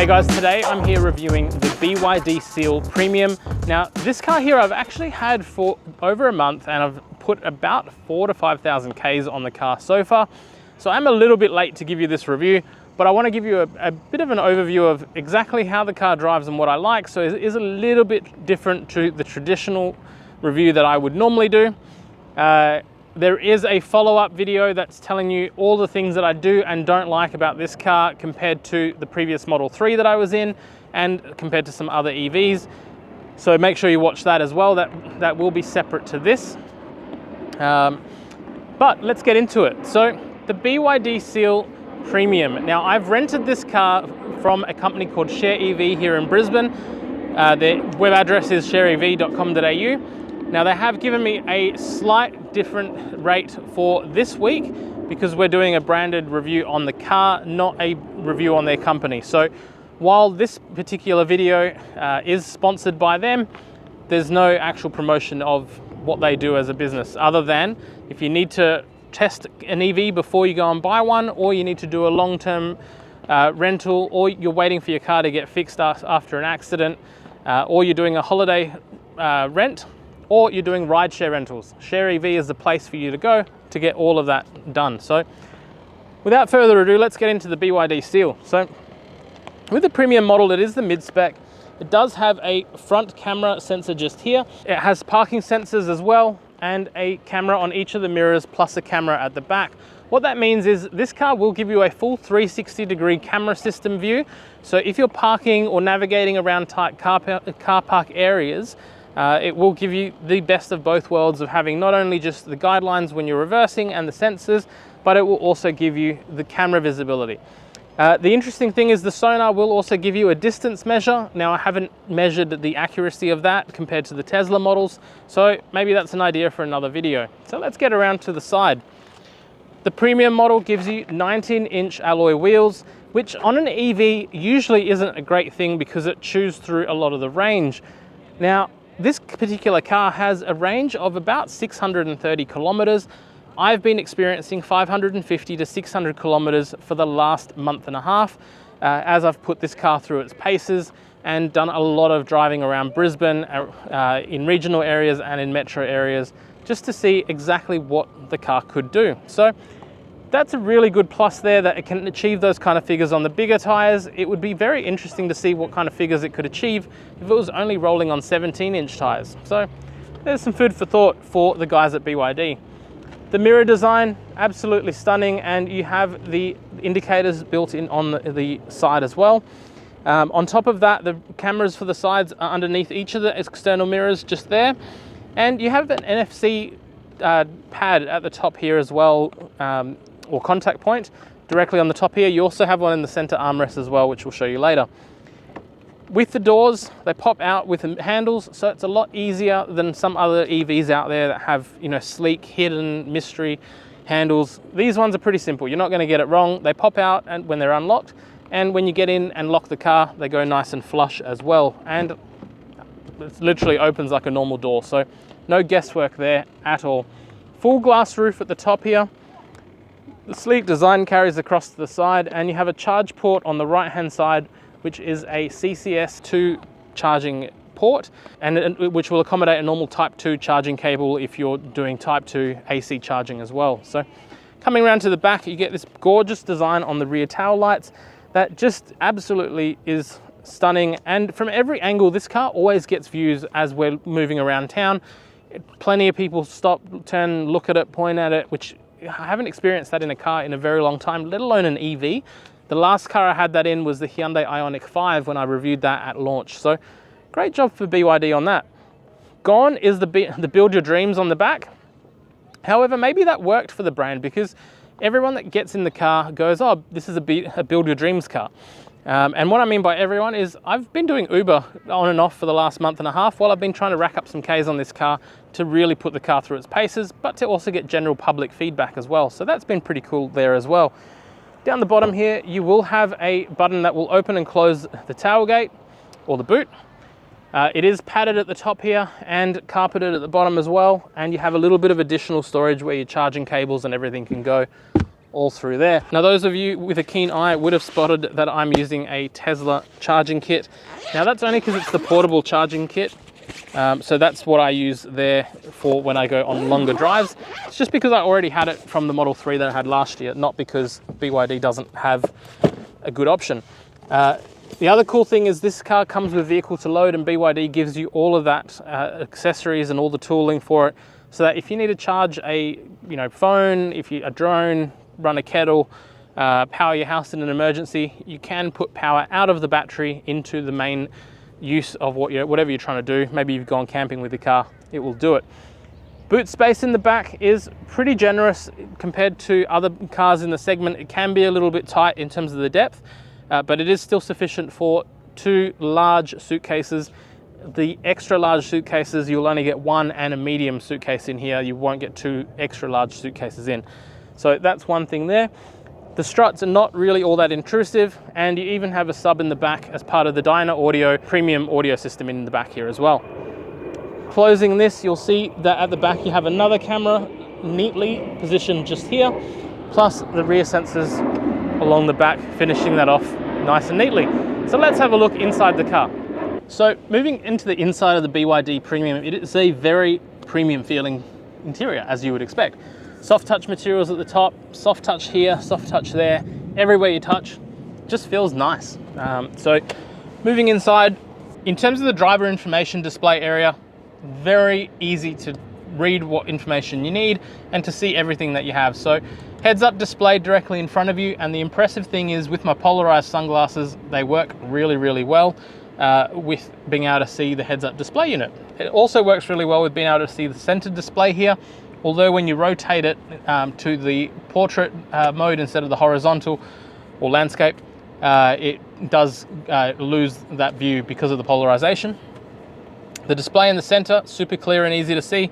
Hey guys, today I'm here reviewing the BYD Seal Premium. Now this car here I've actually had for over a month and I've put about 4,000 to 5,000 Ks on the car so far. So I'm a little bit late to give you this review, but I want to give you a bit of an overview of exactly how the car drives and what I like. So it is a little bit different to the traditional review that I would normally do. There is a follow-up video that's telling you all the things that I do and don't like about this car compared to the previous Model 3 that I was in and compared to some other EVs. So make sure you watch that as well. That will be separate to this. But let's get into it. So the BYD Seal Premium. Now I've rented this car from a company called Share EV here in Brisbane. Their web address is shareev.com.au. Now they have given me a slight different rate for this week because we're doing a branded review on the car, not a review on their company. So while this particular video is sponsored by them, there's no actual promotion of what they do as a business, other than if you need to test an EV before you go and buy one, or you need to do a long-term rental, or you're waiting for your car to get fixed after an accident, or you're doing a holiday rent, or you're doing rideshare rentals. Share EV is the place for you to go to get all of that done. So without further ado, let's get into the BYD Seal. So with the premium model, it is the mid-spec. It does have a front camera sensor just here. It has parking sensors as well, and a camera on each of the mirrors, plus a camera at the back. What that means is this car will give you a full 360-degree camera system view. So if you're parking or navigating around tight car park areas, it will give you the best of both worlds of having not only just the guidelines when you're reversing and the sensors, but it will also give you the camera visibility. The interesting thing is the sonar will also give you a distance measure. Now I haven't measured the accuracy of that compared to the Tesla models, so maybe that's an idea for another video. So let's get around to the side. The premium model gives you 19-inch alloy wheels, which on an EV usually isn't a great thing because it chews through a lot of the range. Now, this particular car has a range of about 630 kilometers. I've been experiencing 550 to 600 kilometers for the last month and a half as I've put this car through its paces and done a lot of driving around Brisbane in regional areas and in metro areas just to see exactly what the car could do. So that's a really good plus there, that it can achieve those kind of figures on the bigger tires. It would be very interesting to see what kind of figures it could achieve if it was only rolling on 17-inch tires. So there's some food for thought for the guys at BYD. The mirror design, absolutely stunning, and you have the indicators built in on the side as well. On top of that, the cameras for the sides are underneath each of the external mirrors just there. And you have an NFC pad at the top here as well, or contact point directly on the top here. You also have one in the center armrest as well, which we'll show you later. With the doors, they pop out with handles, so it's a lot easier than some other EVs out there that have, you know, sleek, hidden, mystery handles. These ones are pretty simple. You're not going to get it wrong. They pop out and when they're unlocked, and when you get in and lock the car, they go nice and flush as well. And it literally opens like a normal door, so no guesswork there at all. Full glass roof at the top here. The sleek design carries across to the side, and you have a charge port on the right hand side, which is a CCS2 charging port, and which will accommodate a normal Type 2 charging cable if you're doing Type 2 AC charging as well. So coming around to the back, you get this gorgeous design on the rear tail lights that just absolutely is stunning. And from every angle, this car always gets views as we're moving around town. Plenty of people stop, turn, look at it, point at it, which I haven't experienced that in a car in a very long time, let alone an EV. The last car I had that in was the Hyundai Ioniq 5 when I reviewed that at launch. So great job for BYD on that. Gone is the build your dreams on the back. However, maybe that worked for the brand because everyone that gets in the car goes, oh, this is a build your dreams car. And what I mean by everyone is I've been doing Uber on and off for the last month and a half while I've been trying to rack up some Ks on this car to really put the car through its paces, but to also get general public feedback as well. So that's been pretty cool there as well. Down the bottom here, you will have a button that will open and close the tailgate or the boot. It is padded at the top here and carpeted at the bottom as well. And you have a little bit of additional storage where your charging cables and everything can go all through there. Now, those of you with a keen eye would have spotted that I'm using a Tesla charging kit. Now, that's only because it's the portable charging kit. So that's what I use there for when I go on longer drives. It's just because I already had it from the Model 3 that I had last year, not because BYD doesn't have a good option. The other cool thing is this car comes with vehicle to load, and BYD gives you all of that accessories and all the tooling for it, so that if you need to charge a phone, a drone, run a kettle, power your house in an emergency, you can put power out of the battery into the main use of whatever you're trying to do. Maybe you've gone camping with the car, it will do it. Boot space in the back is pretty generous compared to other cars in the segment. It can be a little bit tight in terms of the depth, but it is still sufficient for 2 large suitcases. The extra large suitcases, you'll only get 1 and a medium suitcase in here. You won't get 2 extra large suitcases in. So that's one thing there. The struts are not really all that intrusive, and you even have a sub in the back as part of the Dyna Audio premium audio system in the back here as well. Closing this, you'll see that at the back you have another camera neatly positioned just here, plus the rear sensors along the back, finishing that off nice and neatly. So let's have a look inside the car. So moving into the inside of the BYD Premium, it is a very premium feeling interior, as you would expect. Soft touch materials at the top, soft touch here, soft touch there, everywhere you touch, just feels nice. So moving inside, in terms of the driver information display area, very easy to read what information you need and to see everything that you have. So heads up display directly in front of you, and the impressive thing is with my polarized sunglasses, they work really, really well with being able to see the heads up display unit. It also works really well with being able to see the centered display here, although when you rotate it to the portrait mode instead of the horizontal or landscape, it does lose that view because of the polarization. The display in the center, super clear and easy to see.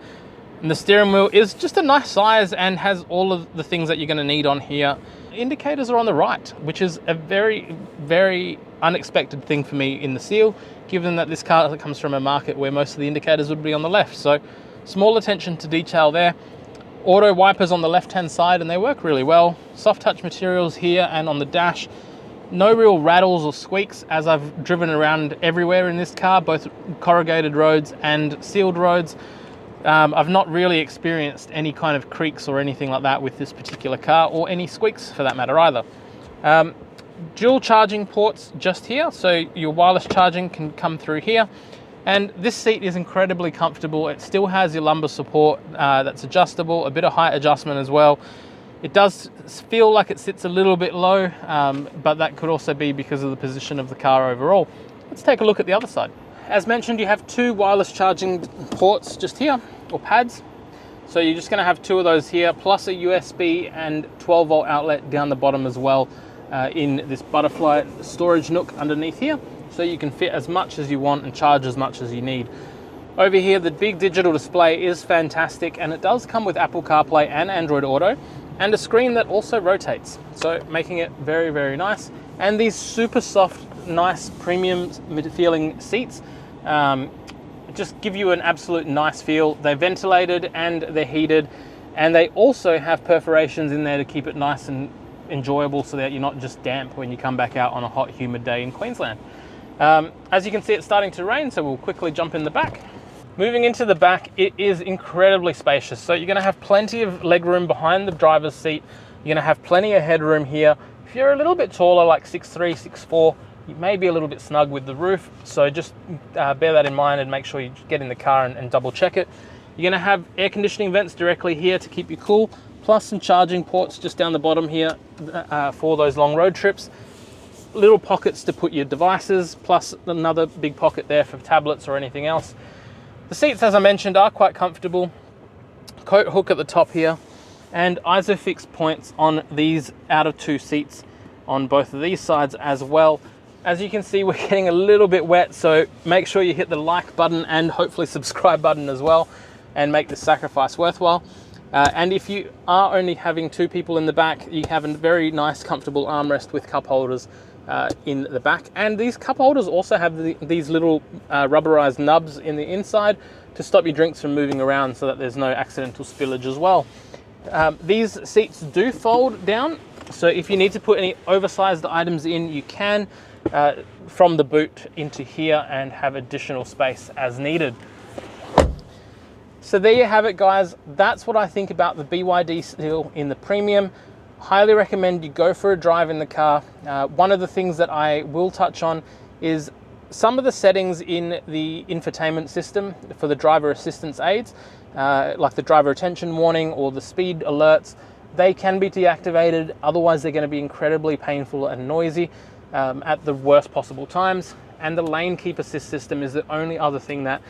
And the steering wheel is just a nice size and has all of the things that you're going to need on here. Indicators are on the right, which is a very, very unexpected thing for me in the Seal, given that this car comes from a market where most of the indicators would be on the left. So small attention to detail there. Auto wipers on the left-hand side, and they work really well. Soft touch materials here and on the dash. No real rattles or squeaks as I've driven around everywhere in this car, both corrugated roads and sealed roads. I've not really experienced any kind of creaks or anything like that with this particular car, or any squeaks for that matter either. Dual charging ports just here, so your wireless charging can come through here. And this seat is incredibly comfortable. It still has your lumbar support that's adjustable, a bit of height adjustment as well. It does feel like it sits a little bit low, but that could also be because of the position of the car overall. Let's take a look at the other side. As mentioned, you have 2 wireless charging ports just here, or pads. So you're just going to have 2 of those here, plus a USB and 12 volt outlet down the bottom as well, in this butterfly storage nook underneath here. So you can fit as much as you want and charge as much as you need. Over here, the big digital display is fantastic, and it does come with Apple CarPlay and Android Auto, and a screen that also rotates, so making it very, very nice. And these super soft, nice premium feeling seats just give you an absolute nice feel. They're ventilated and they're heated, and they also have perforations in there to keep it nice and enjoyable, so that you're not just damp when you come back out on a hot, humid day in Queensland. As you can see, it's starting to rain, so we'll quickly jump in the back. Moving into the back, it is incredibly spacious. So you're going to have plenty of legroom behind the driver's seat. You're going to have plenty of headroom here. If you're a little bit taller, like 6'3", 6'4", you may be a little bit snug with the roof. So just bear that in mind and make sure you get in the car and double check it. You're going to have air conditioning vents directly here to keep you cool, plus some charging ports just down the bottom here for those long road trips. Little pockets to put your devices, plus another big pocket there for tablets or anything else. The seats, as I mentioned, are quite comfortable. Coat hook at the top here, and ISOFIX points on these out of 2 seats on both of these sides as well. As you can see, we're getting a little bit wet, so make sure you hit the like button and hopefully subscribe button as well, and make this sacrifice worthwhile. And if you are only having 2 people in the back, you have a very nice, comfortable armrest with cup holders in the back. And these cup holders also have these little rubberized nubs in the inside to stop your drinks from moving around, so that there's no accidental spillage as well. These seats do fold down, so if you need to put any oversized items in, you can from the boot into here and have additional space as needed. So there you have it, guys. That's what I think about the BYD Seal in the Premium. Highly recommend you go for a drive in the car. One of the things that I will touch on is some of the settings in the infotainment system for the driver assistance aids, like the driver attention warning or the speed alerts. They can be deactivated, otherwise they're going to be incredibly painful and noisy at the worst possible times. And the lane keep assist system is the only other thing that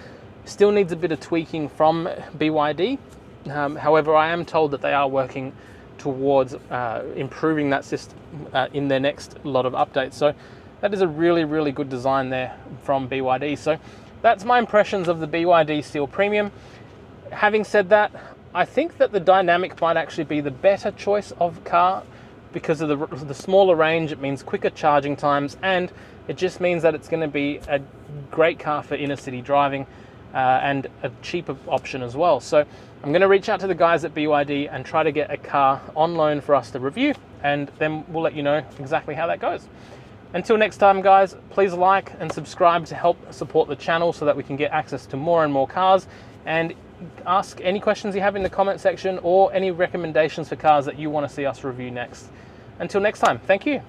still needs a bit of tweaking from BYD. However, I am told that they are working towards improving that system in their next lot of updates. So that is a really, really good design there from BYD. So that's my impressions of the BYD Seal Premium. Having said that, I think that the Dynamic might actually be the better choice of car because of the smaller range. It means quicker charging times, and it just means that it's going to be a great car for inner city driving and a cheaper option as well. So I'm going to reach out to the guys at BYD and try to get a car on loan for us to review, and then we'll let you know exactly how that goes. Until next time, guys, please like and subscribe to help support the channel so that we can get access to more and more cars, and ask any questions you have in the comment section or any recommendations for cars that you want to see us review next. Until next time, thank you.